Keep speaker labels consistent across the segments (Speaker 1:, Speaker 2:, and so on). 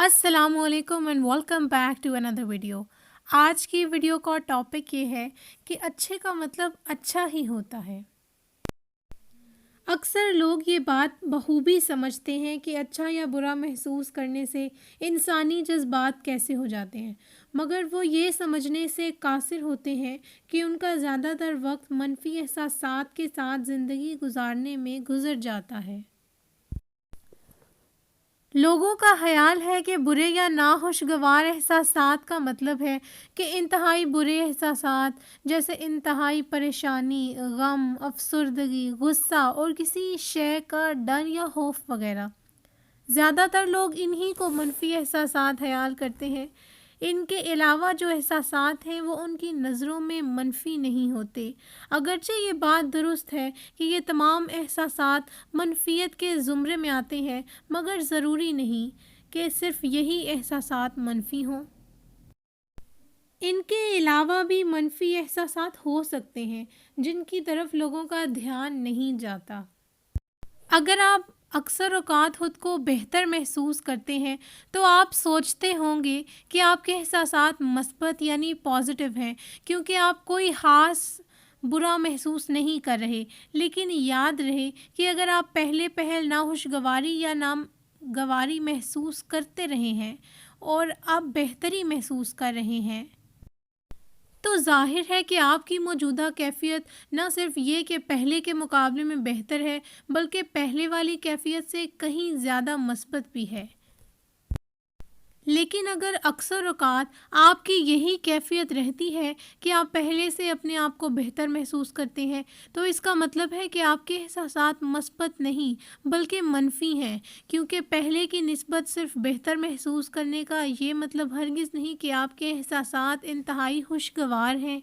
Speaker 1: अस्सलाम वालेकुम and welcome back to another video. आज की वीडियो का टॉपिक ये है कि अच्छे का मतलब अच्छा ही होता है। अक्सर लोग ये बात बखूबी समझते हैं कि अच्छा या बुरा महसूस करने से इंसानी जज्बात कैसे हो जाते हैं, मगर वो ये समझने से कासिर होते हैं कि उनका ज़्यादातर वक्त मनफी एहसासात के साथ ज़िंदगी गुजारने में गुजर जाता है। लोगों का ख़याल है कि बुरे या नाखुशगवार एहसासात का मतलब है कि इंतहाई बुरे एहसासात जैसे इंतहाई परेशानी, गम, अफसरदगी, गुस्सा और किसी शय का डर या खौफ वगैरह। ज़्यादातर लोग इन्हीं को मनफी एहसासात ख़याल करते हैं। इनके अलावा जो एहसासात हैं वो उनकी नज़रों में मनफी नहीं होते। अगरचे ये बात दुरुस्त है कि ये तमाम एहसासात मनफियत के ज़ुमरे में आते हैं, मगर ज़रूरी नहीं कि सिर्फ़ यही एहसासात मनफी हों। इनके अलावा भी मनफी एहसासात हो सकते हैं जिनकी तरफ लोगों का ध्यान नहीं जाता। अगर आप अक्सर औक़ात खुद को बेहतर महसूस करते हैं तो आप सोचते होंगे कि आपके एहसासात मस्बत यानी पॉजिटिव हैं, क्योंकि आप कोई ख़ास बुरा महसूस नहीं कर रहे। लेकिन याद रहे कि अगर आप पहले पहल नाखुशगवारी या नागवारी महसूस करते रहे हैं और अब बेहतरी महसूस कर रहे हैं, तो ज़ाहिर है कि आपकी मौजूदा कैफ़ियत न सिर्फ़ ये कि पहले के मुकाबले में बेहतर है, बल्कि पहले वाली कैफ़ियत से कहीं ज़्यादा मस्बत भी है। लेकिन अगर अक्सर औक़ात आपकी यही कैफ़ियत रहती है कि आप पहले से अपने आप को बेहतर महसूस करते हैं, तो इसका मतलब है कि आपके एहसासात मस्बत नहीं बल्कि मनफ़ी हैं, क्योंकि पहले की निस्बत सिर्फ़ बेहतर महसूस करने का ये मतलब हरगिज़ नहीं कि आपके एहसासात इंतहाई खुशगवार हैं।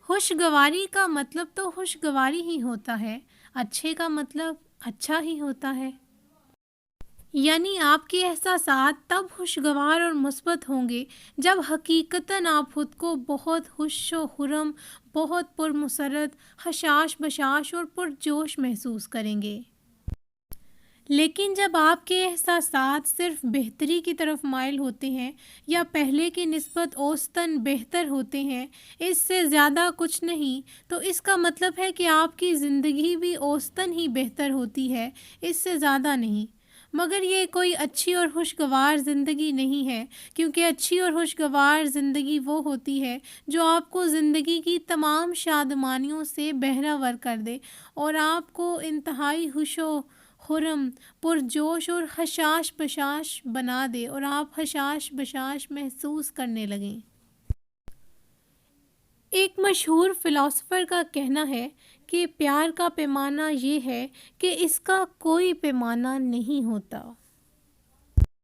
Speaker 1: खुशगवारी का मतलब तो खुशगवारी ही होता है, अच्छे का मतलब अच्छा ही होता है। यानी आपके एहसासात तब खुशगवार और मुस्बत होंगे जब हकीकतन आप खुद को बहुत खुश व खुर्रम, बहुत पुरमसरत, हशाश बशाश और पुरजोश महसूस करेंगे। लेकिन जब आपके एहसासात सिर्फ बेहतरी की तरफ माइल होते हैं या पहले की निस्बत औसतन बेहतर होते हैं, इससे ज़्यादा कुछ नहीं, तो इसका मतलब है कि आपकी ज़िंदगी भी औसतन ही बेहतर होती है, इससे ज़्यादा नहीं। मगर ये कोई अच्छी और खुशगवार ज़िंदगी नहीं है, क्योंकि अच्छी और खुशगवार ज़िंदगी वो होती है जो आपको ज़िंदगी की तमाम शादमानियों से बहरावर कर दे और आपको इंतहाई खुशो खुर्रम, पुरजोश और हशाश बशाश बना दे और आप हशाश बशाश महसूस करने लगें। एक मशहूर फ़िलासफ़र का कहना है कि प्यार का पैमाना ये है कि इसका कोई पैमाना नहीं होता।